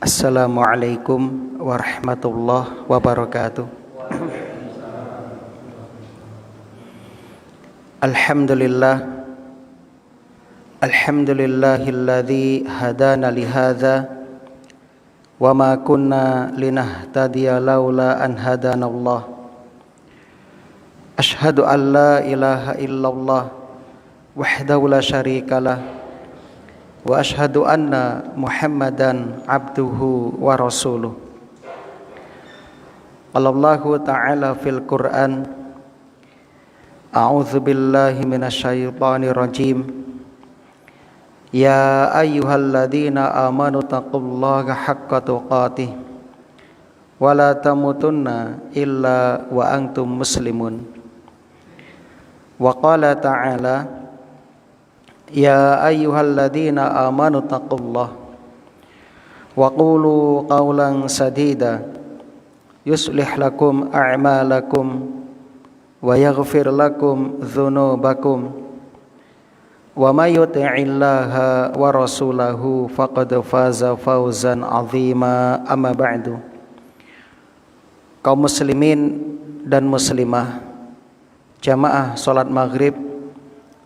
Assalamualaikum warahmatullahi wabarakatuh. Alhamdulillahilladzi hadana lihadza wa ma kunna linahtadiya laula an hadanallah. Asyhadu an la ilaha illallah wahdahu la syarikalah wa ashhadu anna Muhammadan abduhu wa rasuluh. Allahu ta'ala fil Qur'an, a'udzu billahi minasyaitonir rajim. Ya ayyuhalladzina amanu taqullaha haqqa tuqatih wa la tamutunna illa wa antum muslimun. Wa qala ta'ala, Ya ayyuhalladzina amanu taqullah wa qulu qawlan sadida yuslih lakum a'malakum wa yaghfir lakum dhunubakum wa may yuti'illaha wa rasulahu faqad faza fawzan 'azima. Amma ba'du. Kaum muslimin dan muslimah, jamaah salat maghrib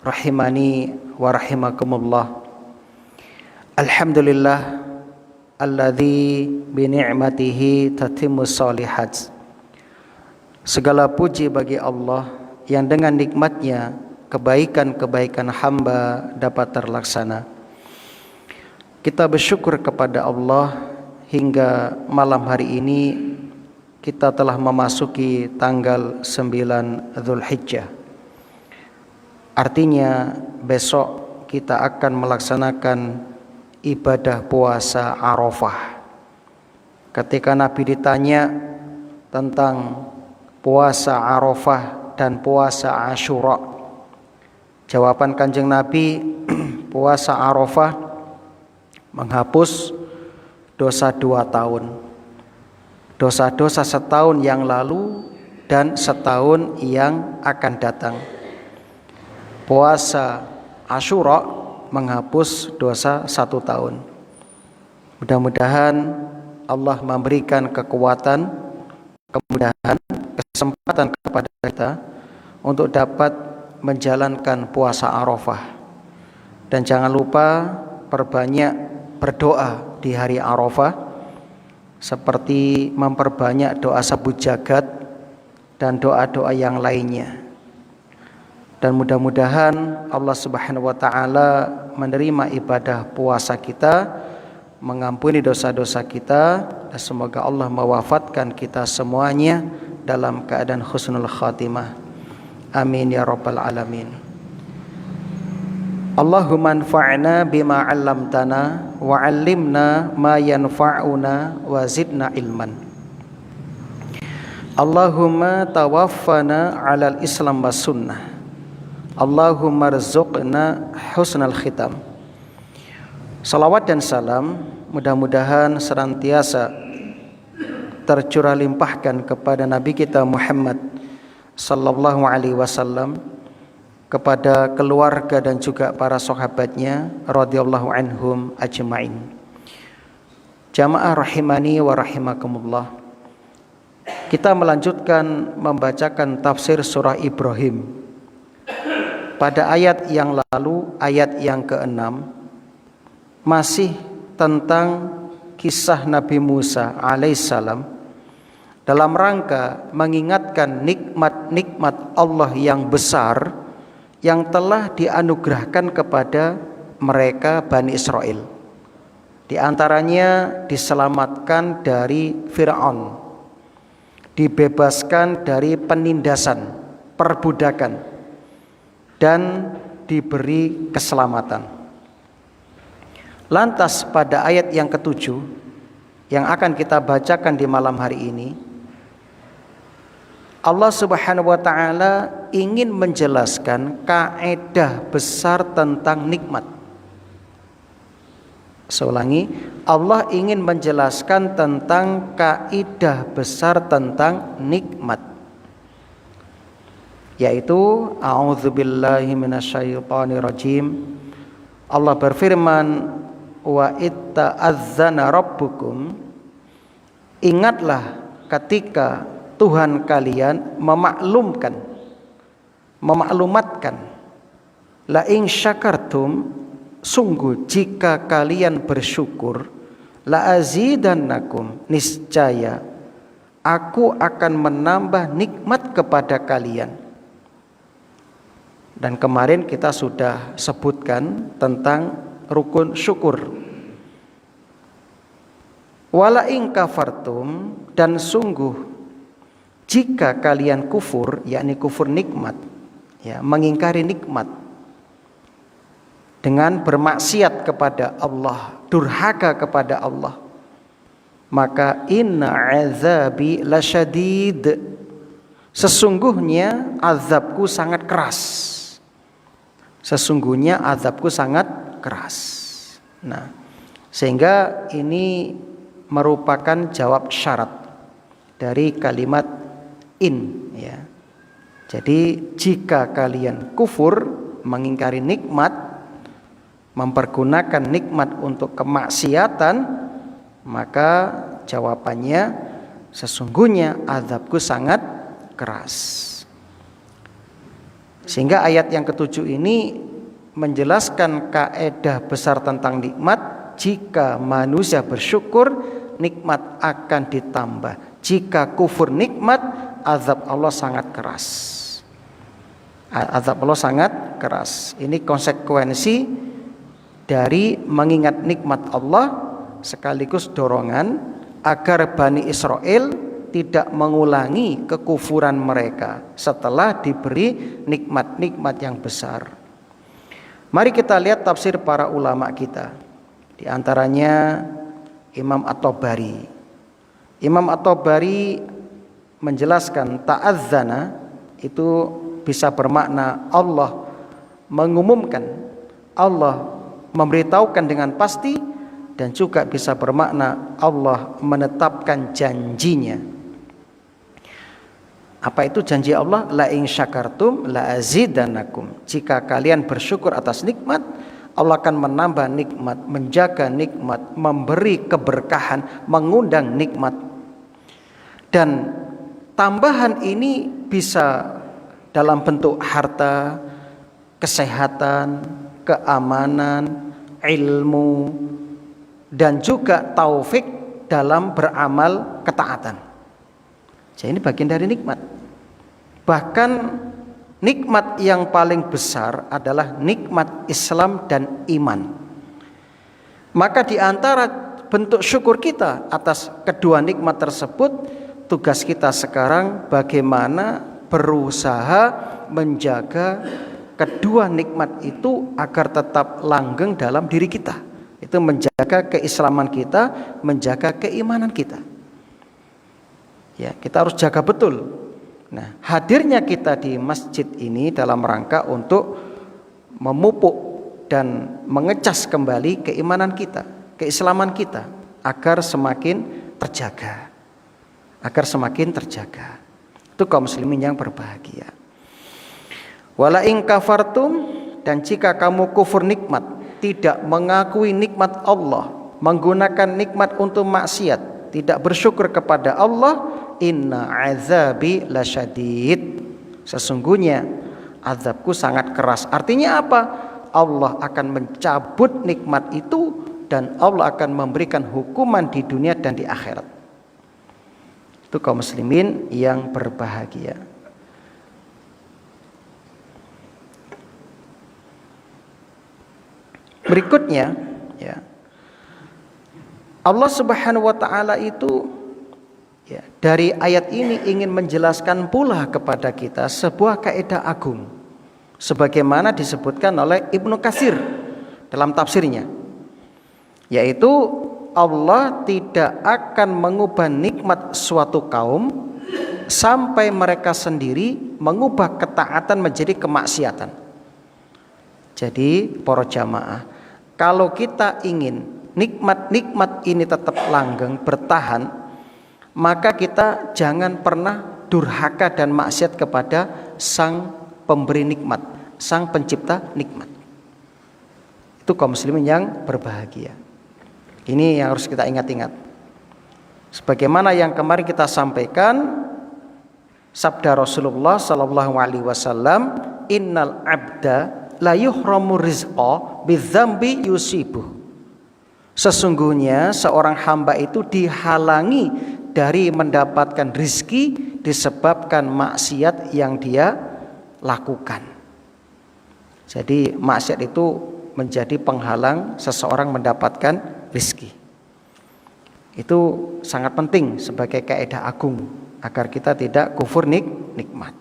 rahimani wa rahimakumullah. Alhamdulillah alladzi bi ni'matihi tatimmus shalihat. Segala puji bagi Allah yang dengan nikmatnya kebaikan-kebaikan hamba dapat terlaksana. Kita bersyukur kepada Allah hingga malam hari ini kita telah memasuki tanggal 9 Dzulhijjah. Artinya besok kita akan melaksanakan ibadah puasa Arafah. Ketika Nabi ditanya tentang puasa Arafah dan puasa Asyura, jawaban Kanjeng Nabi, puasa Arafah menghapus dosa 2 tahun. Dosa-dosa setahun yang lalu dan setahun yang akan datang. Puasa Asyura menghapus dosa 1 tahun. Mudah-mudahan Allah memberikan kekuatan, kemudahan, kesempatan kepada kita untuk dapat menjalankan puasa Arafah. Dan jangan lupa perbanyak berdoa di hari Arafah, seperti memperbanyak doa sabut jagat dan doa-doa yang lainnya. Dan mudah-mudahan Allah Subhanahu wa taala menerima ibadah puasa kita, mengampuni dosa-dosa kita, dan semoga Allah mewafatkan kita semuanya dalam keadaan husnul khatimah. Amin ya rabbal alamin. Allahumma anfa'na bima 'allamtana wa 'allimna ma yanfa'una wa zidna ilman. Allahumma tawaffana 'alal islam was sunnah. Allahumma rzuqna husnal khitam. Salawat dan salam mudah-mudahan senantiasa tercurah limpahkan kepada Nabi kita Muhammad sallallahu alaihi wasallam, kepada keluarga dan juga para sahabatnya radhiyallahu anhum ajmain. Jamaah rahimani wa rahimakumullah. Kita melanjutkan membacakan tafsir surah Ibrahim. Pada ayat yang lalu, ayat yang ke-6, masih tentang kisah Nabi Musa alaihissalam dalam rangka mengingatkan nikmat-nikmat Allah yang besar yang telah dianugerahkan kepada mereka Bani Israel. Di antaranya diselamatkan dari Fir'aun, dibebaskan dari penindasan, perbudakan, dan diberi keselamatan. Lantas pada ayat yang ke-7 yang akan kita bacakan di malam hari ini, Allah Subhanahu wa ta'ala ingin menjelaskan kaidah besar tentang nikmat. Saya ulangi, Allah ingin menjelaskan tentang kaidah besar tentang nikmat, yaitu a'udzubillahi minasyaitonirrajim. Allah berfirman, wa itta'adzana rabbukum, ingatlah ketika Tuhan kalian memaklumatkan, la in syakartum, sungguh jika kalian bersyukur, la azidannakum, niscaya aku akan menambah nikmat kepada kalian. Dan kemarin kita sudah sebutkan tentang rukun syukur. Wala in kafartum, dan sungguh jika kalian kufur, yakni kufur nikmat, ya, mengingkari nikmat dengan bermaksiat kepada Allah, durhaka kepada Allah, maka inna azabi lasyadid, sesungguhnya azabku sangat keras. Sesungguhnya azabku sangat keras. Nah, sehingga ini merupakan jawab syarat dari kalimat in, ya. Jadi jika kalian kufur, mengingkari nikmat, mempergunakan nikmat untuk kemaksiatan, maka jawabannya sesungguhnya azabku sangat keras. Sehingga ayat yang ke-7 ini menjelaskan kaidah besar tentang nikmat. Jika manusia bersyukur, nikmat akan ditambah. Jika kufur nikmat, azab Allah sangat keras. Azab Allah sangat keras. Ini konsekuensi dari mengingat nikmat Allah, sekaligus dorongan agar Bani Israel tidak mengulangi kekufuran mereka setelah diberi nikmat-nikmat yang besar. Mari kita lihat tafsir para ulama kita. Di antaranya Imam At-Tabari. Imam At-Tabari menjelaskan ta'adzana itu bisa bermakna Allah mengumumkan, Allah memberitahukan dengan pasti, dan juga bisa bermakna Allah menetapkan janjinya. Apa itu janji Allah? La in syakartum la azidannakum. Jika kalian bersyukur atas nikmat, Allah akan menambah nikmat, menjaga nikmat, memberi keberkahan, mengundang nikmat. Dan tambahan ini bisa dalam bentuk harta, kesehatan, keamanan, ilmu, dan juga taufik dalam beramal ketaatan. Jadi ini bagian dari nikmat. Bahkan nikmat yang paling besar adalah nikmat Islam dan iman. Maka di antara bentuk syukur kita atas kedua nikmat tersebut, tugas kita sekarang bagaimana berusaha menjaga kedua nikmat itu agar tetap langgeng dalam diri kita. Itu menjaga keislaman kita, menjaga keimanan kita. Ya, kita harus jaga betul. Nah, hadirnya kita di masjid ini dalam rangka untuk memupuk dan mengecas kembali keimanan kita, keislaman kita, agar semakin terjaga. Itu kaum muslimin yang berbahagia. Wala in kafartum, dan jika kamu kufur nikmat, tidak mengakui nikmat Allah, menggunakan nikmat untuk maksiat, tidak bersyukur kepada Allah, inna azabi lasyadid, sesungguhnya azabku sangat keras. Artinya apa? Allah akan mencabut nikmat itu dan Allah akan memberikan hukuman di dunia dan di akhirat. Itu kaum muslimin yang berbahagia. Berikutnya, ya, Allah Subhanahu wa taala itu, ya, dari ayat ini ingin menjelaskan pula kepada kita sebuah kaidah agung sebagaimana disebutkan oleh Ibnu Katsir dalam tafsirnya, yaitu Allah tidak akan mengubah nikmat suatu kaum sampai mereka sendiri mengubah ketaatan menjadi kemaksiatan. Jadi para jamaah, kalau kita ingin nikmat-nikmat ini tetap langgeng bertahan, maka kita jangan pernah durhaka dan maksiat kepada sang pemberi nikmat, sang pencipta nikmat. Itu kaum muslimin yang berbahagia. Ini yang harus kita ingat-ingat. Sebagaimana yang kemarin kita sampaikan, sabda Rasulullah sallallahu alaihi wasallam, innal abda la yuhramu rizqa bidzambi yusibuh. Sesungguhnya seorang hamba itu dihalangi dari mendapatkan rizki disebabkan maksiat yang dia lakukan. Jadi maksiat itu menjadi penghalang seseorang mendapatkan rizki. Itu sangat penting sebagai kaidah agung agar kita tidak kufur nikmat.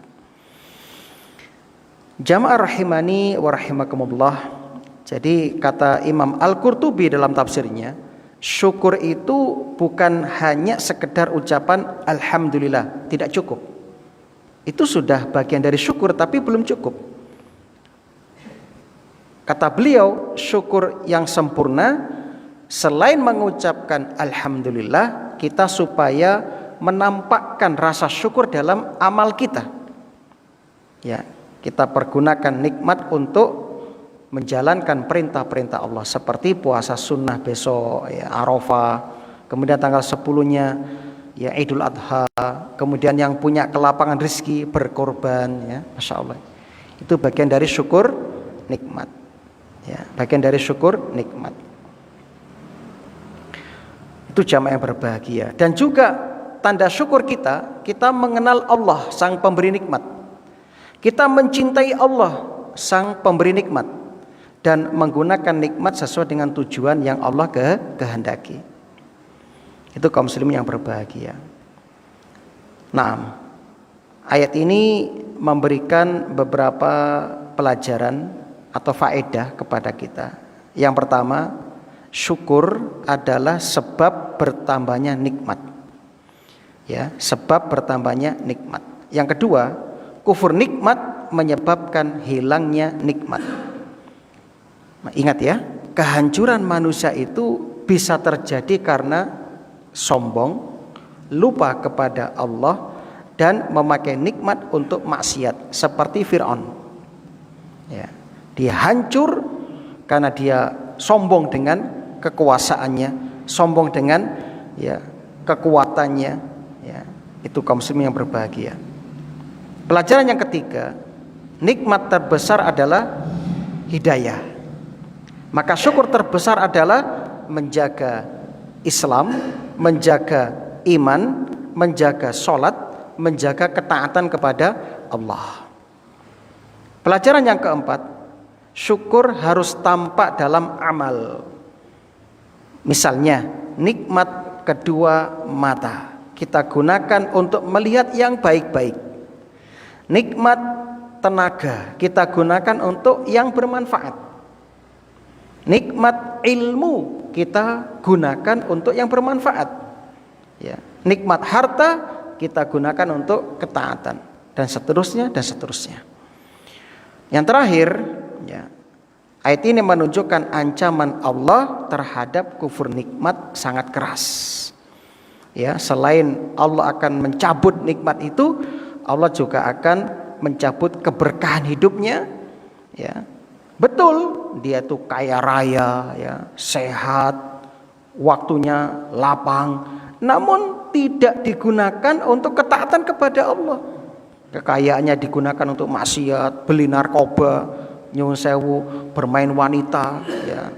Jamaah rahimani wa rahimakumullah. Jadi kata Imam Al-Qurtubi dalam tafsirnya, syukur itu bukan hanya sekedar ucapan alhamdulillah, tidak cukup. Itu sudah bagian dari syukur tapi belum cukup. Kata beliau, syukur yang sempurna selain mengucapkan alhamdulillah, kita supaya menampakkan rasa syukur dalam amal kita. Ya, kita pergunakan nikmat untuk menjalankan perintah-perintah Allah seperti puasa sunnah besok, ya, Arafah, kemudian tanggal 10-nya ya Idul Adha, kemudian yang punya kelapangan rezeki berkorban, ya, Masya Allah. Itu bagian dari syukur nikmat. Ya, bagian dari syukur nikmat. Itu jamaah yang berbahagia. Dan juga tanda syukur kita mengenal Allah sang pemberi nikmat. Kita mencintai Allah sang pemberi nikmat dan menggunakan nikmat sesuai dengan tujuan yang Allah kehendaki. Itu kaum muslimin yang berbahagia. Nah, ayat ini memberikan beberapa pelajaran atau faedah kepada kita. Yang pertama, syukur adalah sebab bertambahnya nikmat. Ya, sebab bertambahnya nikmat. Yang kedua, kufur nikmat menyebabkan hilangnya nikmat. Nah, ingat ya, kehancuran manusia itu bisa terjadi karena sombong, lupa kepada Allah, dan memakai nikmat untuk maksiat seperti Fir'aun. Ya, dia hancur karena dia sombong dengan kekuasaannya, sombong dengan ya kekuatannya. Ya, itu kaum muslimin yang berbahagia. Pelajaran yang ketiga, nikmat terbesar adalah hidayah. Maka syukur terbesar adalah menjaga Islam, menjaga iman, menjaga sholat, menjaga ketaatan kepada Allah. Pelajaran yang keempat, syukur harus tampak dalam amal. Misalnya, nikmat kedua mata kita gunakan untuk melihat yang baik-baik. Nikmat tenaga kita gunakan untuk yang bermanfaat. Nikmat ilmu kita gunakan untuk yang bermanfaat. Ya, nikmat harta kita gunakan untuk ketaatan, dan seterusnya dan seterusnya. Yang terakhir, ya, ayat ini menunjukkan ancaman Allah terhadap kufur nikmat sangat keras. Ya, selain Allah akan mencabut nikmat itu, Allah juga akan mencabut keberkahan hidupnya. Ya, betul dia tuh kaya raya, ya, sehat, waktunya lapang, namun tidak digunakan untuk ketaatan kepada Allah. Kekayaannya digunakan untuk maksiat, beli narkoba, nyuwun sewu, bermain wanita, ya,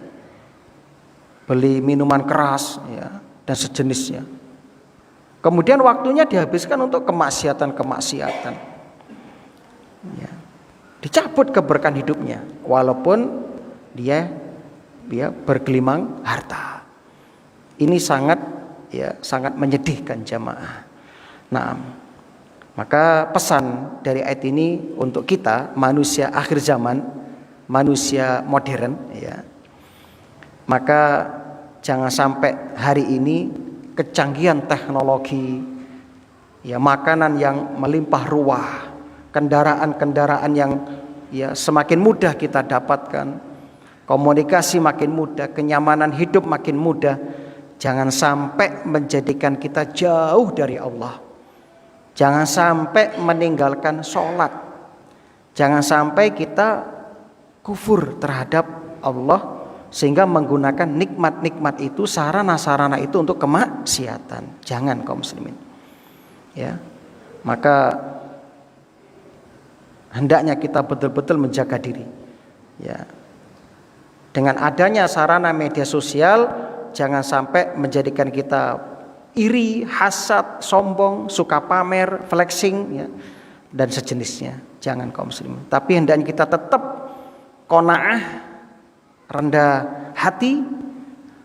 beli minuman keras, ya, dan sejenisnya. Kemudian waktunya dihabiskan untuk kemaksiatan. Ya. Dicabut keberkahan hidupnya, walaupun dia bergelimang harta. Ini sangat menyedihkan jamaah. Nah, maka pesan dari ayat ini untuk kita manusia akhir zaman, manusia modern, ya. Maka jangan sampai hari ini kecanggihan teknologi, ya, makanan yang melimpah ruah, kendaraan-kendaraan yang ya semakin mudah kita dapatkan, komunikasi makin mudah, kenyamanan hidup makin mudah, jangan sampai menjadikan kita jauh dari Allah. Jangan sampai meninggalkan sholat. Jangan sampai kita kufur terhadap Allah sehingga menggunakan nikmat-nikmat itu, sarana-sarana itu untuk kemaksiatan. Jangan kaum muslimin. Ya. Maka hendaknya kita betul-betul menjaga diri. Ya. Dengan adanya sarana media sosial, jangan sampai menjadikan kita iri, hasad, sombong, suka pamer, flexing, ya, dan sejenisnya. Jangan kaum muslimin. Tapi hendaknya kita tetap qanaah, rendah hati,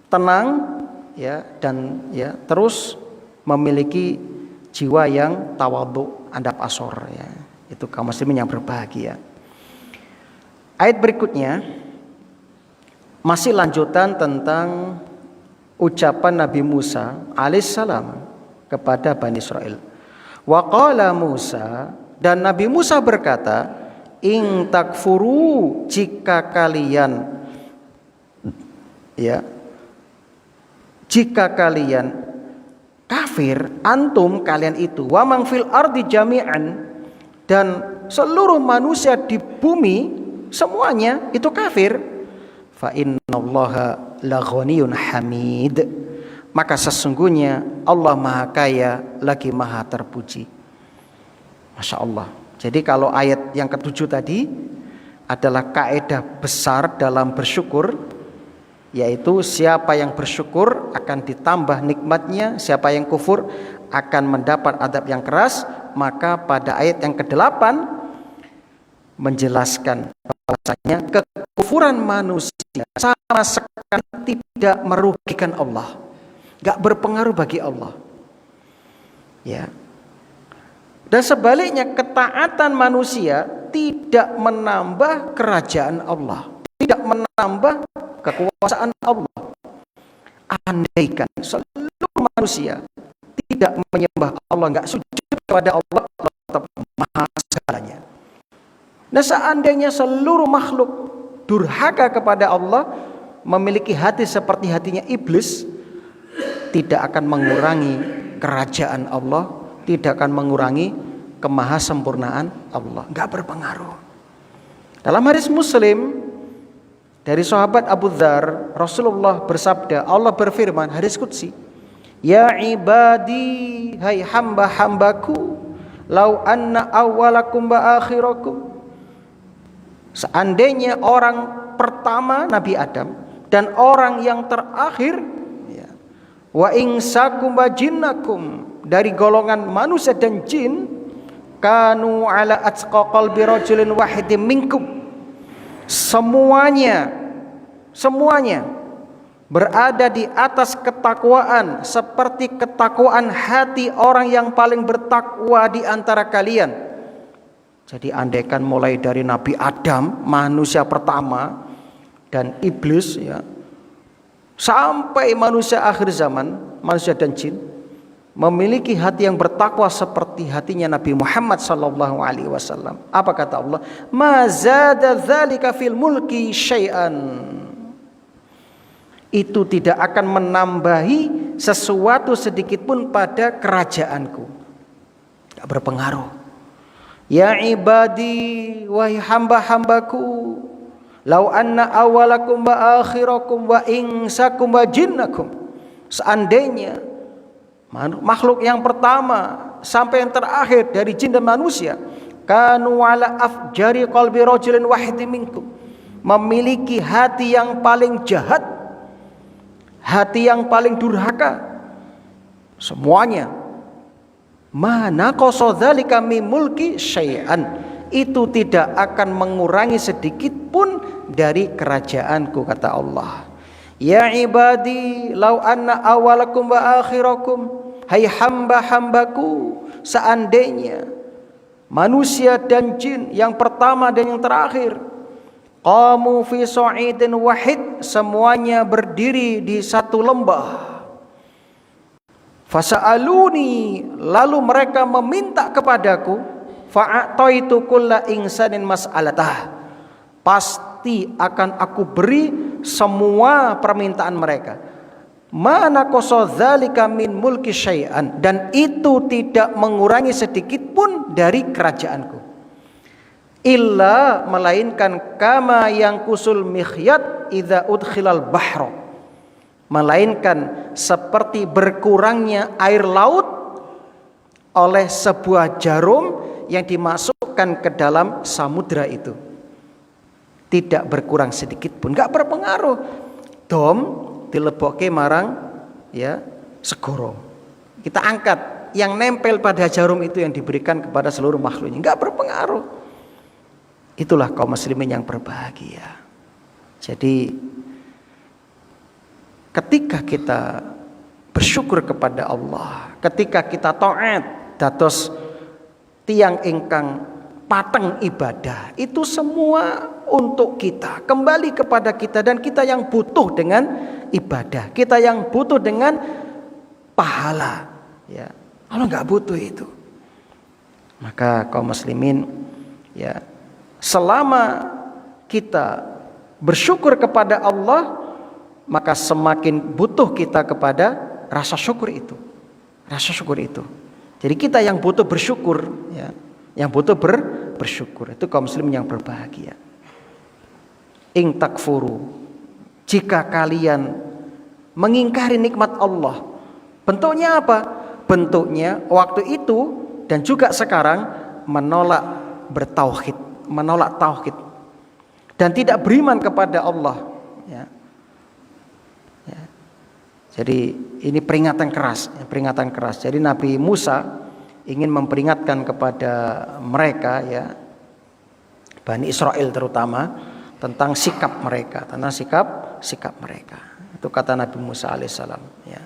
tenang, ya, dan ya terus memiliki jiwa yang tawadhu, adab asor, ya. Itu kaum muslimin yang berbahagia. Ayat berikutnya masih lanjutan tentang ucapan Nabi Musa alaihissalam kepada Bani Israel. Wa qala Musa, dan Nabi Musa berkata, in takfuru, jika kalian, ya, jika kalian kafir, antum, kalian itu, wa man fil ardi jami'an, dan seluruh manusia di bumi semuanya itu kafir, fa innallaha laghaniyyun hamid, maka sesungguhnya Allah Maha Kaya lagi Maha Terpuji. Masya Allah. Jadi kalau ayat yang ketujuh tadi adalah kaidah besar dalam bersyukur, yaitu siapa yang bersyukur akan ditambah nikmatnya, siapa yang kufur akan mendapat adab yang keras. Maka pada ayat yang ke-8 menjelaskan bahwasanya kekufuran manusia sama sekali tidak merugikan Allah, gak berpengaruh bagi Allah, ya. Dan sebaliknya ketaatan manusia tidak menambah kerajaan Allah, tidak menambah kekuasaan Allah. Andaikan seluruh manusia tidak menyembah Allah, gak sujud kepada Allah, Allah tetap maha segalanya. Nah, seandainya seluruh makhluk durhaka kepada Allah, memiliki hati seperti hatinya iblis, tidak akan mengurangi kerajaan Allah, tidak akan mengurangi kemahasempurnaan Allah, nggak berpengaruh. Dalam hadis Muslim dari sahabat Abu Dzar, Rasulullah bersabda, Allah berfirman, hadis qudsi, ya ibadi, hai hamba-hambaku, lau anna awwalakum wa akhirakum, seandainya orang pertama Nabi Adam dan orang yang terakhir, ya, wa insakum wa jinnakum, dari golongan manusia dan jin, kanu ala atqa qalbi rajulin wahidin minkum, semuanya berada di atas ketakwaan seperti ketakwaan hati orang yang paling bertakwa di antara kalian. Jadi andaikan mulai dari Nabi Adam, manusia pertama, dan iblis, ya, sampai manusia akhir zaman, manusia dan jin, memiliki hati yang bertakwa seperti hatinya Nabi Muhammad sallallahu alaihi wasallam. Apa kata Allah? Ma zada dzalika fil mulki syai'an. Itu tidak akan menambahi sesuatu sedikit pun pada kerajaanku. Tidak berpengaruh. Ya ibadi, wahai hamba-hambaku, lau anna awalakum wa akhirakum wa insakum wa jinnakum, seandainya makhluk yang pertama sampai yang terakhir dari jin dan manusia, kanu ala afjari qalbi rajulin wahidin minkum, memiliki hati yang paling jahat, hati yang paling durhaka, semuanya, mana qasadzalika min mulki syai'an, itu tidak akan mengurangi sedikit pun dari kerajaanku, kata Allah. Ya ibadi, lau anna awalakum wa akhirakum, hai hamba-hambaku, seandainya manusia dan jin yang pertama dan yang terakhir, qamu fi sa'idin wahid, semuanya berdiri di satu lembah, fasa'aluni, lalu mereka meminta kepadaku, fa'ataitu kulla insanin mas'alatah, pasti akan aku beri semua permintaan mereka. Mana qasadzalika min mulki syai'an, dan itu tidak mengurangi sedikit pun dari kerajaanku. Illa, melainkan kama yang kusul mikhyat idza udkhilal bahra, melainkan seperti berkurangnya air laut oleh sebuah jarum yang dimasukkan ke dalam samudra itu. Tidak berkurang sedikit pun, enggak berpengaruh. Dom dilebokke marang ya segoro, kita angkat, yang nempel pada jarum itu yang diberikan kepada seluruh makhluknya, enggak berpengaruh. Itulah kaum muslimin yang berbahagia. Jadi ketika kita bersyukur kepada Allah, ketika kita taat dados tiang ingkang pateng ibadah, itu semua untuk kita, kembali kepada kita, dan kita yang butuh dengan ibadah, kita yang butuh dengan pahala, ya. Allah nggak butuh itu. Maka kaum muslimin, ya, selama kita bersyukur kepada Allah, maka semakin butuh kita kepada rasa syukur itu, rasa syukur itu. Jadi kita yang butuh bersyukur, ya, yang butuh bersyukur, itu kaum muslimin yang berbahagia. In takfuru, jika kalian mengingkari nikmat Allah, bentuknya apa? Bentuknya waktu itu dan juga sekarang menolak bertauhid, menolak tauhid, dan tidak beriman kepada Allah, ya. Ya. Jadi ini peringatan keras, peringatan keras. Jadi Nabi Musa ingin memperingatkan kepada mereka, ya, Bani Israel terutama, tentang sikap mereka, tentang sikap mereka. Itu kata Nabi Musa alaihissalam, ya.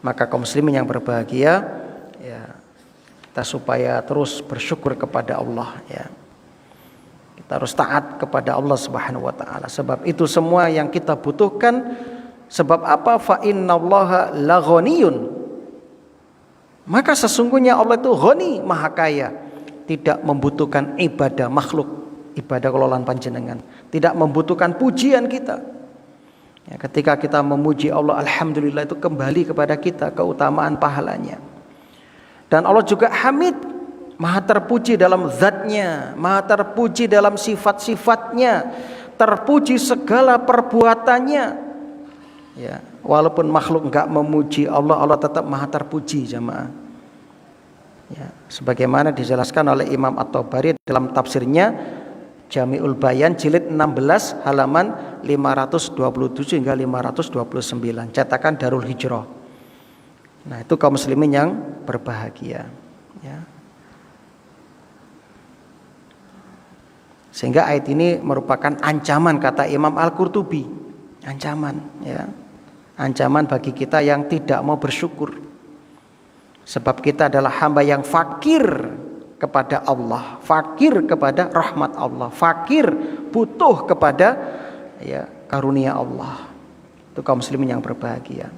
Maka kaum muslimin yang berbahagia, ya, kita supaya terus bersyukur kepada Allah, ya. Kita harus taat kepada Allah Subhanahu wa taala. Sebab itu semua yang kita butuhkan. Sebab apa? Fa innallaha la ghaniyun. Maka sesungguhnya Allah itu ghani, maha kaya, tidak membutuhkan ibadah makhluk, ibadah kelolaan panjenengan, tidak membutuhkan pujian kita. Ya, ketika kita memuji Allah, alhamdulillah, itu kembali kepada kita keutamaan pahalanya. Dan Allah juga Hamid, maha terpuji dalam zatnya, maha terpuji dalam sifat-sifatnya, terpuji segala perbuatannya. Ya, walaupun makhluk enggak memuji Allah, Allah tetap maha terpuji, jamaah. Ya, sebagaimana dijelaskan oleh Imam At-Tabari dalam tafsirnya Jami'ul Bayan jilid 16 halaman 527 hingga 529, cetakan Darul Hijrah. Nah, itu kaum muslimin yang berbahagia, ya. Sehingga ayat ini merupakan ancaman, kata Imam Al-Qurtubi, ancaman, ya. Ancaman bagi kita yang tidak mau bersyukur. Sebab kita adalah hamba yang fakir kepada Allah, fakir kepada rahmat Allah, fakir butuh kepada, ya, karunia Allah. Itu kaum muslimin yang berbahagia.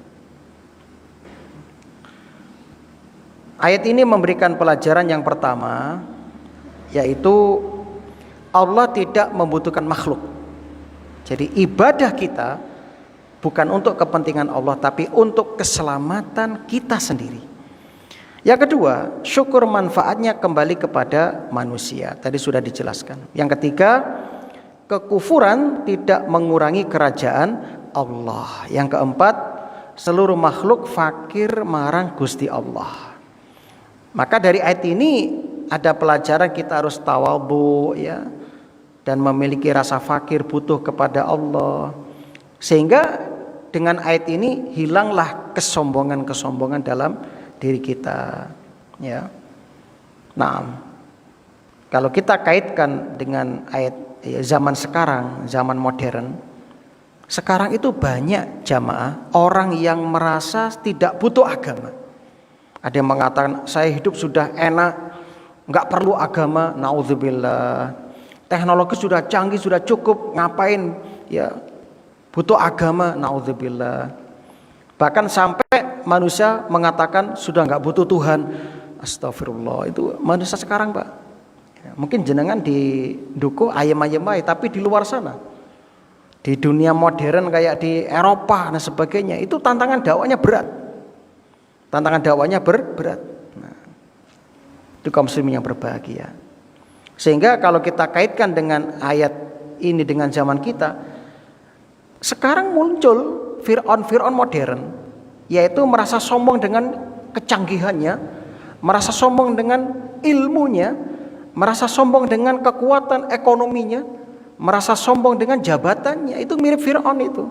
Ayat ini memberikan pelajaran yang pertama, yaitu Allah tidak membutuhkan makhluk. Jadi ibadah kita bukan untuk kepentingan Allah, tapi untuk keselamatan kita sendiri. Yang kedua, syukur manfaatnya kembali kepada manusia. Tadi sudah dijelaskan. Yang ketiga, kekufuran tidak mengurangi kerajaan Allah. Yang keempat, seluruh makhluk fakir marang Gusti Allah. Maka dari ayat ini ada pelajaran kita harus tawadhu ya, dan memiliki rasa fakir butuh kepada Allah. Sehingga dengan ayat ini hilanglah kesombongan-kesombongan dalam diri kita ya. Nah, kalau kita kaitkan dengan ayat ya, zaman sekarang, zaman modern, sekarang itu banyak jamaah orang yang merasa tidak butuh agama. Ada yang mengatakan saya hidup sudah enak, nggak perlu agama. Naudzubillah. Teknologi sudah canggih, sudah cukup, ngapain ya butuh agama. Naudzubillah. Bahkan sampai manusia mengatakan sudah nggak butuh Tuhan. Astagfirullah. Itu manusia sekarang, Pak. Ya, mungkin jenengan di duku ayam-ayam baik, tapi di luar sana, di dunia modern kayak di Eropa dan sebagainya, itu tantangan dakwahnya berat. Tantangan dakwahnya berat. Nah, itu kaum muslimin yang berbahagia. Sehingga kalau kita kaitkan dengan ayat ini dengan zaman kita, sekarang muncul Fir'aun modern, yaitu merasa sombong dengan kecanggihannya, merasa sombong dengan ilmunya, merasa sombong dengan kekuatan ekonominya, merasa sombong dengan jabatannya. Itu mirip Fir'aun itu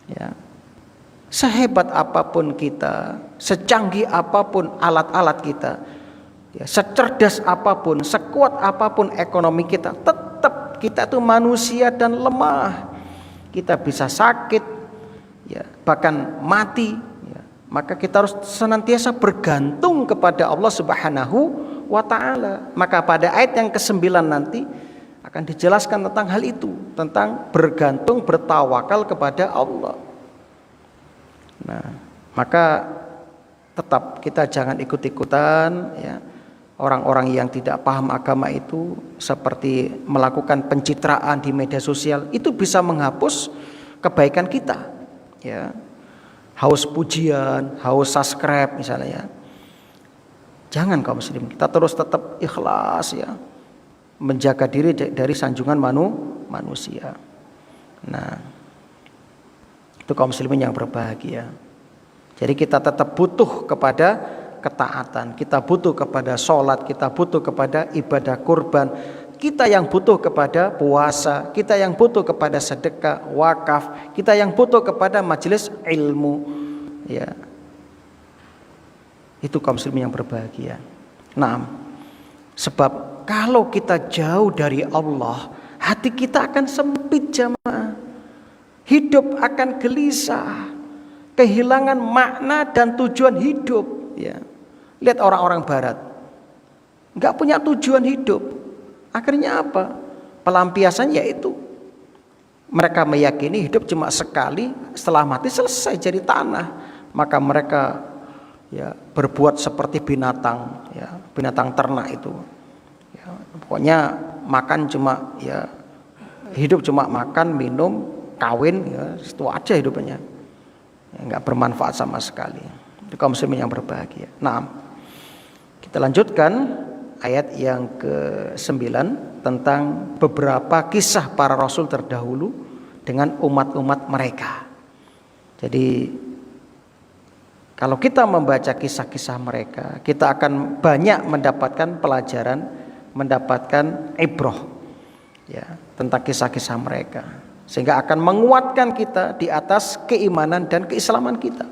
ya. Sehebat apapun kita, secanggih apapun alat-alat kita ya, secerdas apapun, sekuat apapun ekonomi kita, tetap kita itu manusia dan lemah. Kita bisa sakit ya, bahkan mati ya. Maka kita harus senantiasa bergantung kepada Allah Subhanahu wa ta'ala. Maka pada ayat yang ke-9 nanti akan dijelaskan tentang hal itu, tentang bergantung, bertawakal kepada Allah. Nah, maka tetap kita jangan ikut-ikutan ya, orang-orang yang tidak paham agama itu, seperti melakukan pencitraan di media sosial. Itu bisa menghapus kebaikan kita ya. Haus pujian, haus subscribe misalnya ya. Jangan kaum muslim, kita terus tetap ikhlas ya, menjaga diri dari sanjungan manusia. Nah, itu kaum muslimin yang berbahagia. Jadi kita tetap butuh kepada ketaatan, kita butuh kepada sholat, kita butuh kepada ibadah kurban, kita yang butuh kepada puasa, kita yang butuh kepada sedekah, wakaf, kita yang butuh kepada majelis ilmu ya. Itu kaum muslimin yang berbahagia. Nah, sebab kalau kita jauh dari Allah, hati kita akan sempit jamaah. Hidup akan gelisah, kehilangan makna dan tujuan hidup ya. Lihat orang-orang barat, nggak punya tujuan hidup. Akhirnya apa? Pelampiasan yaitu mereka meyakini hidup cuma sekali, setelah mati selesai jadi tanah. Maka mereka ya berbuat seperti binatang ya, binatang ternak itu ya, pokoknya makan cuma ya, hidup cuma makan, minum, kawin ya, itu aja hidupnya ya, nggak bermanfaat sama sekali. Itu kaum muslimin yang berbahagia. Nah, kita lanjutkan ayat yang ke-9 tentang beberapa kisah para rasul terdahulu dengan umat-umat mereka. Jadi kalau kita membaca kisah-kisah mereka, kita akan banyak mendapatkan pelajaran, mendapatkan ibroh ya, tentang kisah-kisah mereka, sehingga akan menguatkan kita di atas keimanan dan keislaman kita.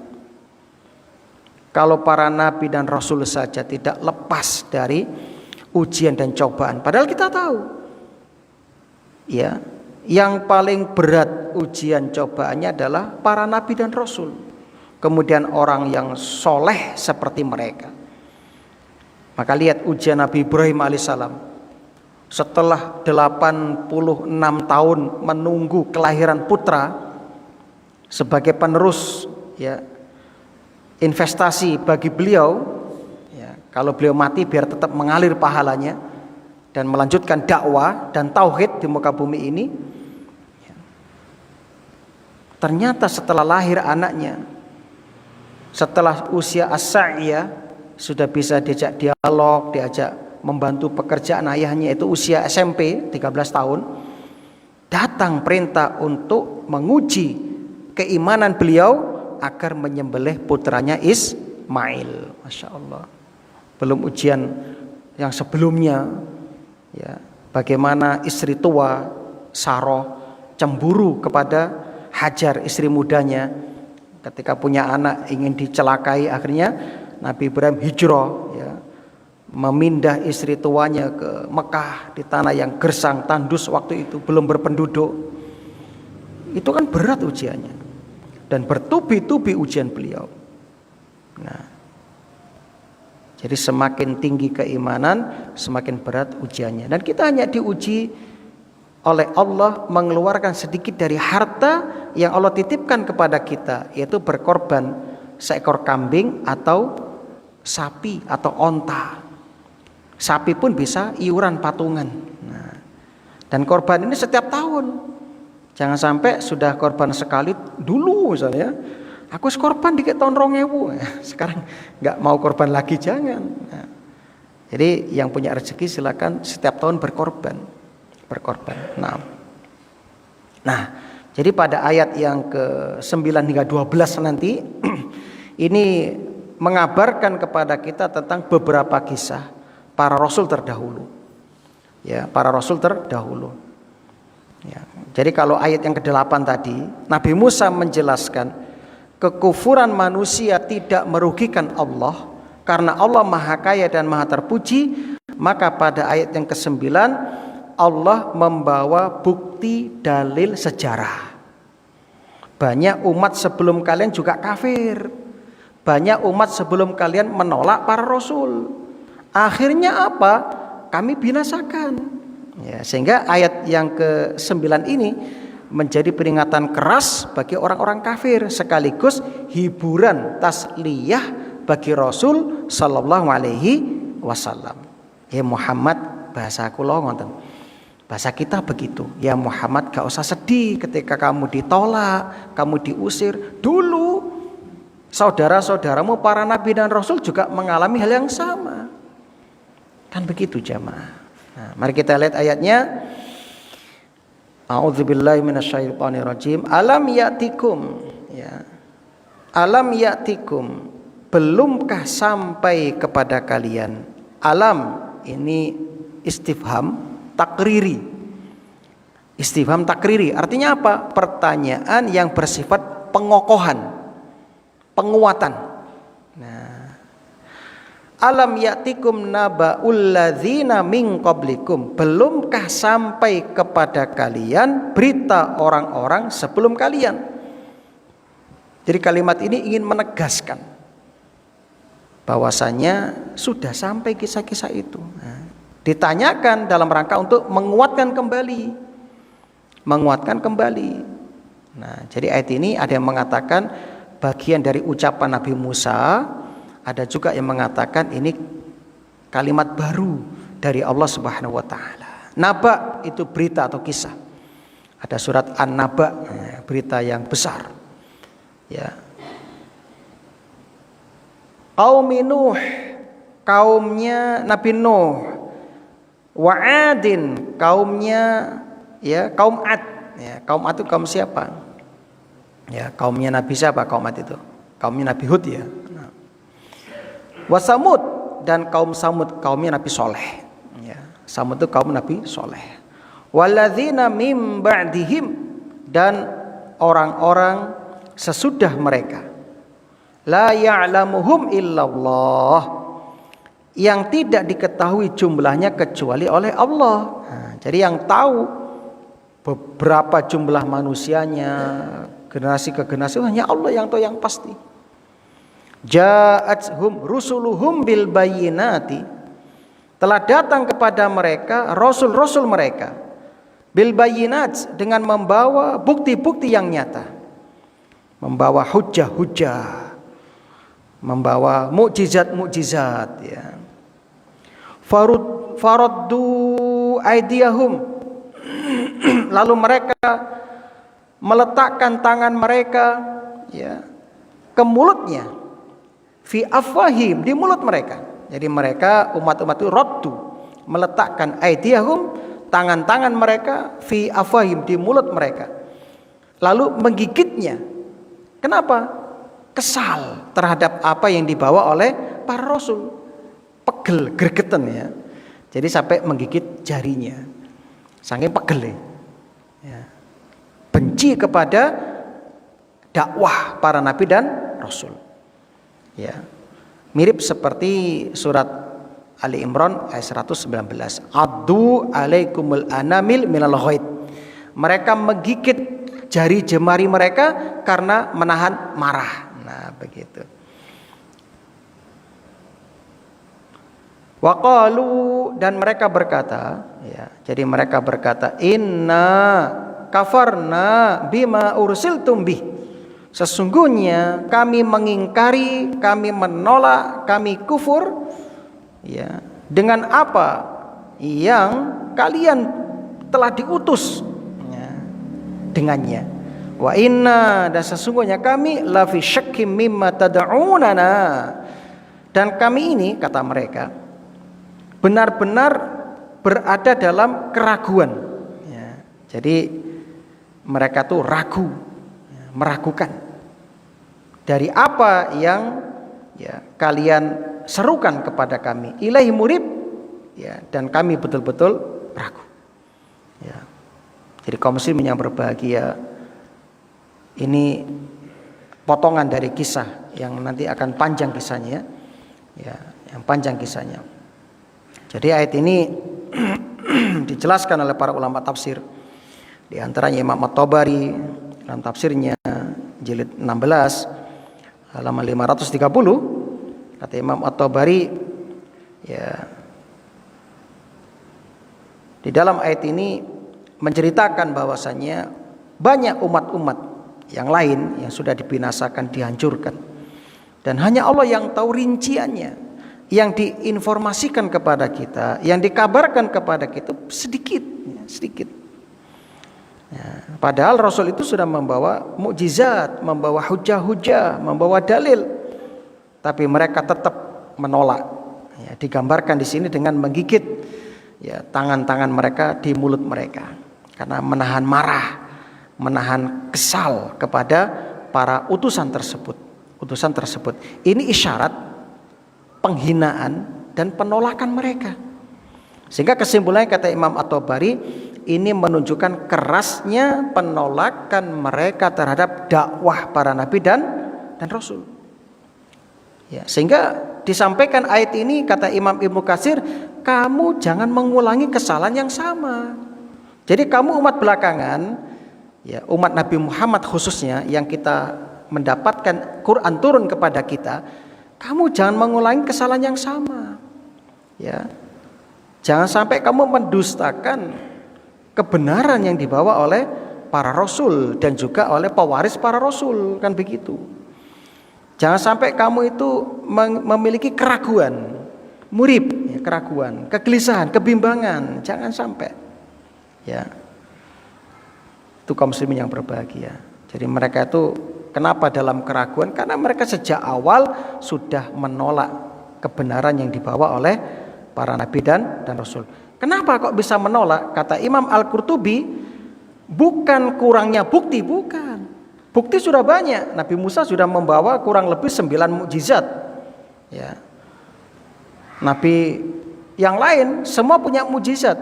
Kalau para nabi dan rasul saja tidak lepas dari ujian dan cobaan, padahal kita tahu ya, yang paling berat ujian cobaannya adalah para nabi dan rasul, kemudian orang yang soleh seperti mereka. Maka lihat ujian Nabi Ibrahim alaihissalam, setelah 86 tahun menunggu kelahiran putra sebagai penerus ya, investasi bagi beliau ya, kalau beliau mati biar tetap mengalir pahalanya dan melanjutkan dakwah dan tauhid di muka bumi ini ya. Ternyata setelah lahir anaknya, setelah usia as-sa'iyah sudah bisa diajak dialog, diajak membantu pekerjaan ayahnya, itu usia SMP 13 tahun. Datang perintah untuk menguji keimanan beliau agar menyembelih putranya Ismail. Masya Allah. Belum ujian yang sebelumnya, ya, bagaimana istri tua Saroh cemburu kepada Hajar, istri mudanya, ketika punya anak ingin dicelakai. Akhirnya Nabi Ibrahim hijrah, ya, memindah istri tuanya ke Mekah di tanah yang gersang tandus waktu itu, belum berpenduduk. Itu kan berat ujiannya, dan bertubi-tubi ujian beliau. Nah, jadi semakin tinggi keimanan, semakin berat ujiannya. Dan kita hanya diuji oleh Allah mengeluarkan sedikit dari harta yang Allah titipkan kepada kita, yaitu berkorban seekor kambing atau sapi atau onta. Sapi pun bisa iuran patungan. Nah, dan korban ini setiap tahun. Jangan sampai sudah korban sekali dulu misalnya, aku korban dikit tahun 2000, sekarang nggak mau korban lagi, jangan. Nah, jadi yang punya rezeki silakan setiap tahun berkorban. Nah, jadi pada ayat yang ke-9 hingga 12 nanti ini mengabarkan kepada kita tentang beberapa kisah para rasul terdahulu. Ya, para rasul terdahulu. Ya, jadi kalau ayat yang ke-8 tadi, Nabi Musa menjelaskan kekufuran manusia tidak merugikan Allah karena Allah Maha Kaya dan Maha Terpuji. Maka pada ayat yang ke-9 Allah membawa bukti dalil sejarah. Banyak umat sebelum kalian juga kafir. Banyak umat sebelum kalian menolak para rasul. Akhirnya apa? Kami binasakan. Ya, sehingga ayat yang ke-9 ini menjadi peringatan keras bagi orang-orang kafir, sekaligus hiburan tasliyah bagi Rasul sallallahu alaihi wasallam. Ya Muhammad, bahasa kula ngoten. Bahasa kita begitu. Ya Muhammad, gak usah sedih ketika kamu ditolak, kamu diusir. Dulu saudara-saudaramu para nabi dan rasul juga mengalami hal yang sama. Kan begitu jamaah. Nah, mari kita lihat ayatnya. A'udzubillahi minasyaitonirrajim. Alam ya'tikum, ya. Alam ya'tikum, belumkah sampai kepada kalian? Alam ini istifham takriri. Istifham takriri artinya apa? Pertanyaan yang bersifat pengokohan, penguatan. Alam ya'tikum naba'ul ladzina min qablikum, belumkah sampai kepada kalian berita orang-orang sebelum kalian. Jadi kalimat ini ingin menegaskan bahwasanya sudah sampai kisah-kisah itu. Nah, ditanyakan dalam rangka untuk menguatkan kembali. Nah, jadi ayat ini ada yang mengatakan bagian dari ucapan Nabi Musa, ada juga yang mengatakan ini kalimat baru dari Allah Subhanahu wa taala. Naba itu berita atau kisah. Ada surat An-Naba, berita yang besar. Ya. Qaum Nuh, kaumnya Nabi Nuh. Wa Adin, kaumnya ya kaum Ad. Ya, kaum Ad itu kaum siapa? Ya, kaumnya Nabi siapa kaum Ad itu? Kaumnya Nabi Hud ya. Wa Samud, dan kaum Samud kaumnya Nabi Soleh. Ya, Samud itu kaum Nabi Soleh. Walladzina mim ba'dihim, dan orang-orang sesudah mereka. La ya'lamuhum illallah, yang tidak diketahui jumlahnya kecuali oleh Allah. Nah, jadi yang tahu beberapa jumlah manusianya, generasi ke generasi, hanya Allah yang tahu yang pasti. Ja'athum rusuluhum bil bayyinati, telah datang kepada mereka rasul-rasul mereka bil bayyinat, dengan membawa bukti-bukti yang nyata, membawa hujjah-hujjah, membawa mukjizat-mukjizat ya. Faraddu aydiyahum, lalu mereka meletakkan tangan mereka ya ke mulutnya. fi afwahim, di mulut mereka. Jadi mereka umat-umat itu raddu, meletakkan aidiyahum, tangan-tangan mereka, fi afwahim, di mulut mereka, lalu menggigitnya. Kenapa? Kesal terhadap apa yang dibawa oleh para rasul, pegel, gregetan ya. Jadi sampai menggigit jarinya, saking pegel ya. Benci kepada dakwah para nabi dan rasul ya. Mirip seperti surat Ali Imran ayat 119, addu alaikumul anamil minal ghaid. Mereka menggigit jari jemari mereka karena menahan marah. Nah begitu. Waqalu, dan mereka berkata ya, jadi mereka berkata, inna kafarna bima ursiltum bih, sesungguhnya kami mengingkari, kami menolak, kami kufur ya dengan apa yang kalian telah diutus ya, dengannya. Wa inna, dan sesungguhnya kami la fi syakkim mimma tad'unana, dan kami ini, kata mereka, benar-benar berada dalam keraguan ya. Jadi mereka tuh ragu ya, meragukan dari apa yang ya kalian serukan kepada kami, ilahi murib ya, dan kami betul-betul ragu ya. Jadi kaum muslimin yang berbahagia, ini potongan dari kisah yang nanti akan panjang kisahnya ya, yang panjang kisahnya. Jadi ayat ini dijelaskan oleh para ulama tafsir, di antaranya Imam At-Tabari dalam tafsirnya jilid 16 halaman 530, kata Imam At-Tabari ya, di dalam ayat ini menceritakan bahwasannya banyak umat-umat yang lain yang sudah dibinasakan, dihancurkan, dan hanya Allah yang tahu rinciannya. Yang diinformasikan kepada kita, yang dikabarkan kepada kita sedikit. Ya, padahal Rasul itu sudah membawa mukjizat, membawa hujah-hujah, membawa dalil, tapi mereka tetap menolak. Ya, digambarkan di sini dengan menggigit ya tangan-tangan mereka di mulut mereka, karena menahan marah, menahan kesal kepada para utusan tersebut. Ini isyarat penghinaan dan penolakan mereka. Sehingga kesimpulannya, kata Imam At-Tabari, ini menunjukkan kerasnya penolakan mereka terhadap dakwah para nabi dan rasul. Ya, sehingga disampaikan ayat ini, kata Imam Ibnu Katsir, kamu jangan mengulangi kesalahan yang sama. Jadi kamu umat belakangan, ya umat Nabi Muhammad khususnya, yang kita mendapatkan Quran turun kepada kita, kamu jangan mengulangi kesalahan yang sama. Ya. Jangan sampai kamu mendustakan kebenaran yang dibawa oleh para rasul dan juga oleh pewaris para rasul, kan begitu. Jangan sampai kamu itu memiliki keraguan, murib, ya, keraguan, kegelisahan, kebimbangan, jangan sampai. Ya. Itu kaum muslimin yang berbahagia. Jadi mereka itu kenapa dalam keraguan? Karena mereka sejak awal sudah menolak kebenaran yang dibawa oleh para nabi dan rasul. Kenapa kok bisa menolak? Kata Imam Al-Qurtubi, bukan kurangnya bukti, bukan. Bukti sudah banyak. Nabi Musa sudah membawa kurang lebih 9 mukjizat. Ya. Nabi yang lain semua punya mukjizat.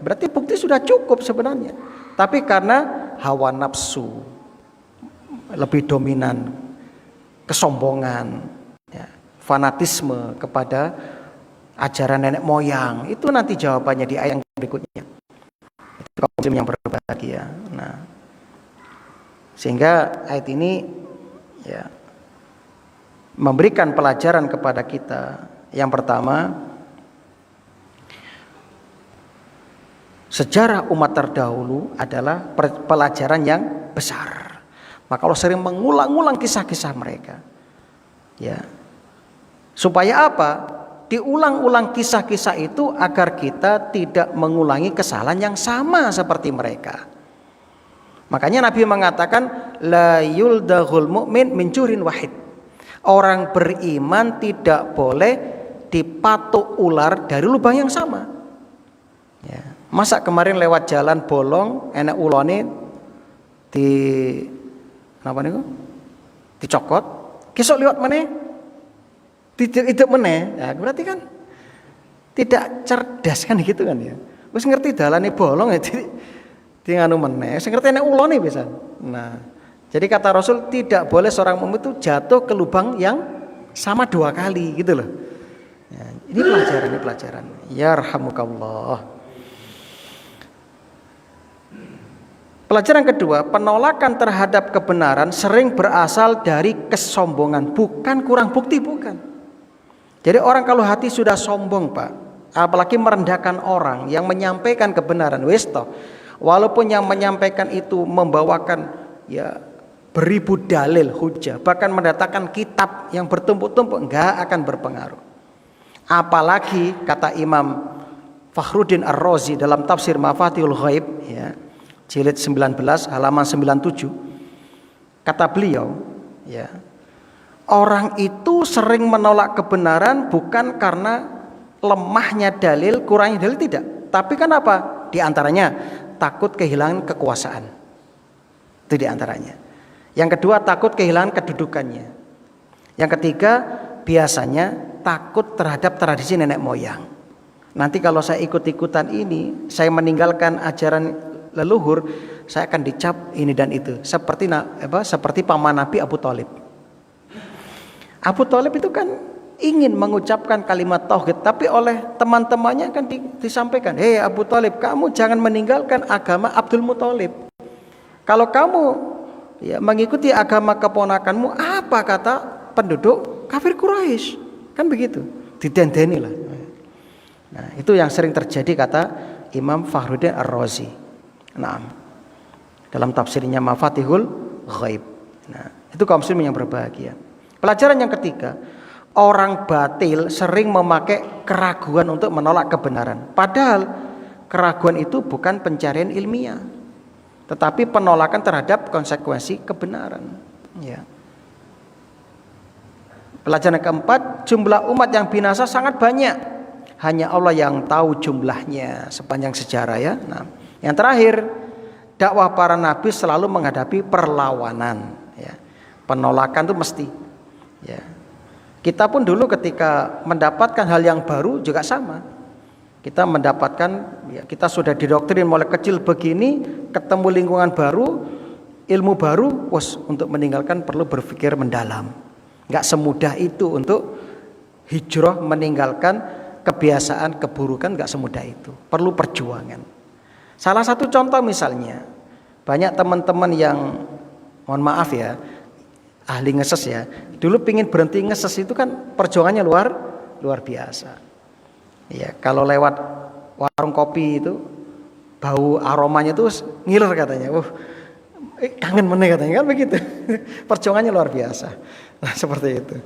Berarti bukti sudah cukup sebenarnya. Tapi karena hawa nafsu lebih dominan, kesombongan, ya, fanatisme kepada ajaran nenek moyang, itu nanti jawabannya di ayat yang berikutnya. Itu kaum muslim yang berbahagia. Nah, sehingga ayat ini ya memberikan pelajaran kepada kita. Yang pertama, sejarah umat terdahulu adalah pelajaran yang besar. Maka Allah sering mengulang-ulang kisah-kisah mereka. Ya. Supaya apa? Diulang-ulang kisah-kisah itu agar kita tidak mengulangi kesalahan yang sama seperti mereka. Makanya Nabi mengatakan la yuldaghul mu'min min jurin wahid. Orang beriman tidak boleh dipatuk ular dari lubang yang sama. Ya. Masa kemarin lewat jalan bolong, enak ulone di apa niku? Dicokot, besok lewat mana? Tidak mana? Ya, berarti kan tidak cerdas kan gitu kan ya. Wis ngerti dalane bolong ya di nganu meneh. Sing ngerti enak ulone pisan. Nah, jadi kata Rasul tidak boleh seorang mukmin itu jatuh ke lubang yang sama 2 kali gitu loh. Ya, ini pelajaran. Yarhamukallah. Pelajaran kedua, penolakan terhadap kebenaran sering berasal dari kesombongan, bukan kurang bukti, bukan. Jadi orang kalau hati sudah sombong, Pak, apalagi merendahkan orang yang menyampaikan kebenaran, wis toh, walaupun yang menyampaikan itu membawakan ya beribu dalil hujah, bahkan mendatangkan kitab yang bertumpuk-tumpuk, enggak akan berpengaruh. Apalagi kata Imam Fakhruddin Ar-Razi dalam tafsir Mafatihul Ghaib ya, jilid 19 halaman 97, kata beliau ya, orang itu sering menolak kebenaran bukan karena lemahnya dalil, kurangnya dalil, tidak, tapi kenapa? Di antaranya takut kehilangan kekuasaan, itu di antaranya. Yang kedua takut kehilangan kedudukannya. Yang ketiga biasanya takut terhadap tradisi nenek moyang. Nanti kalau saya ikut-ikutan ini, saya meninggalkan ajaran leluhur, saya akan dicap ini dan itu. Seperti paman Nabi Abu Thalib. Abu Thalib itu kan ingin mengucapkan kalimat tauhid, tapi oleh teman-temannya kan disampaikan, hei Abu Thalib, kamu jangan meninggalkan agama Abdul Muthalib. Kalau kamu ya mengikuti agama keponakanmu, apa kata penduduk kafir Quraisy? Kan begitu, didendeni lah. Nah, itu yang sering terjadi kata Imam Fakhruddin Ar-Razi. Nah, dalam tafsirnya Mafatihul Ghaib. Nah, itu kaum muslimin yang berbahagia. Pelajaran yang ketiga, orang batil sering memakai keraguan untuk menolak kebenaran. Padahal keraguan itu bukan pencarian ilmiah, tetapi penolakan terhadap konsekuensi kebenaran. Ya. Pelajaran keempat, jumlah umat yang binasa sangat banyak. Hanya Allah yang tahu jumlahnya sepanjang sejarah ya. Nah, yang terakhir, dakwah para nabi selalu menghadapi perlawanan. Ya. Penolakan itu mesti. Ya. Kita pun dulu ketika mendapatkan hal yang baru juga sama. Kita mendapatkan, ya, kita sudah didoktrin mulai kecil begini, ketemu lingkungan baru, ilmu baru, untuk meninggalkan perlu berpikir mendalam. Nggak semudah itu untuk hijrah meninggalkan kebiasaan keburukan, nggak semudah itu. Perlu perjuangan. Salah satu contoh misalnya, banyak teman-teman yang, mohon maaf ya, ahli ngeses ya, dulu pingin berhenti ngeses itu kan perjuangannya luar biasa. Ya, kalau lewat warung kopi itu bau aromanya tuh ngiler katanya. Kangen meneh katanya, kan begitu. Perjuangannya luar biasa. Nah, seperti itu.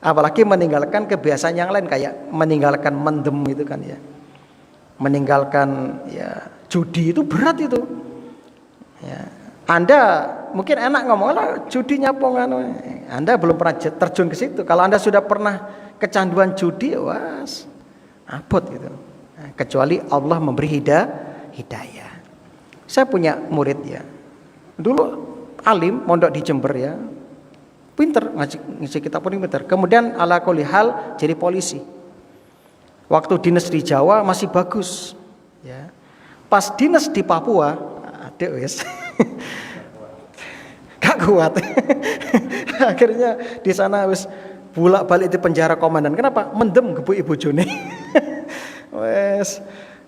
Apalagi meninggalkan kebiasaan yang lain kayak meninggalkan mendem itu kan ya. Meninggalkan ya judi itu berat itu. Ya. Anda mungkin enak ngomong lah judi nyapong anu. Anda belum pernah terjun ke situ. Kalau Anda sudah pernah kecanduan judi, abot gitu. Nah, kecuali Allah memberi hidayah. Saya punya murid ya. Dulu alim mondok di Jember ya. Pinter ngaji kitab pun pinter. Kemudian ala kulli hal jadi polisi. Waktu dinas di Jawa masih bagus ya. Pas dinas di Papua, adek wes. Gak kuat. Akhirnya di sana wes bolak-balik di penjara komandan. Kenapa? Mendem gebuk ibu bojone. Wes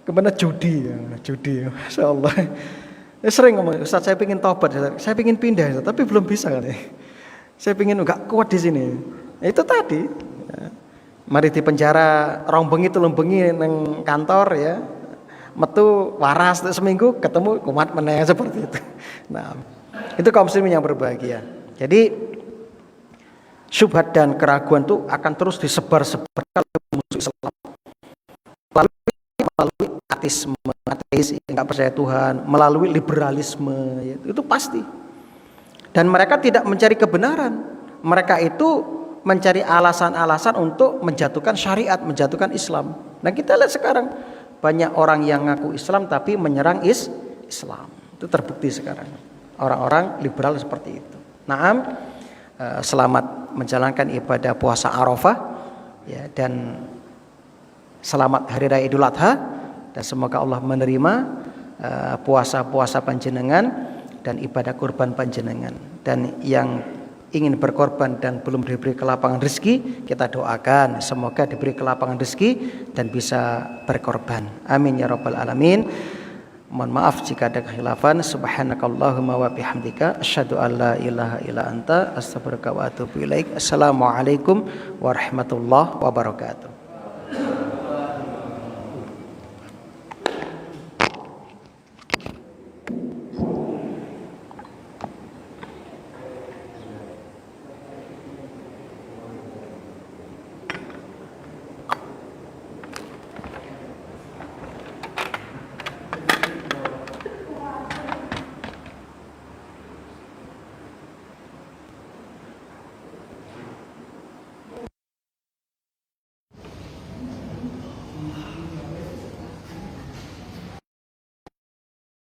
kemana judi ya, masyaallah. Sering ngomong, Ustaz saya pengen tobat, saya pengen pindah, Ustaz, tapi belum bisa kan ya. Saya pengen enggak kuat di sini. Itu tadi. Ya. Mari di penjara rong bengi telung bengi nang kantor ya. Metu waras seminggu ketemu kumat meneh seperti itu. Nah, itu kaum muslimin yang berbahagia. Jadi syubhat dan keraguan itu akan terus disebar-sebarkan oleh musuh Islam. Melalui ateis yang enggak percaya Tuhan, melalui liberalisme, itu pasti. Dan mereka tidak mencari kebenaran. Mereka itu mencari alasan-alasan untuk menjatuhkan syariat, menjatuhkan Islam. Nah kita lihat sekarang banyak orang yang ngaku Islam tapi menyerang Islam. Itu terbukti sekarang. Orang-orang liberal seperti itu. Naam, selamat menjalankan ibadah puasa Arafah ya, dan selamat Hari Raya Idul Adha, dan semoga Allah menerima puasa-puasa panjenengan dan ibadah kurban panjenengan. Dan yang ingin berkorban dan belum diberi kelapangan rezeki, kita doakan semoga diberi kelapangan rezeki dan bisa berkorban. Amin ya rabbal alamin. Mohon maaf jika ada kekhilafan. Subhanakallahumma wa bihamdika asyhadu an la ilaha illa anta astaghfiruka wa atubu ilaik. Assalamualaikum warahmatullahi wabarakatuh.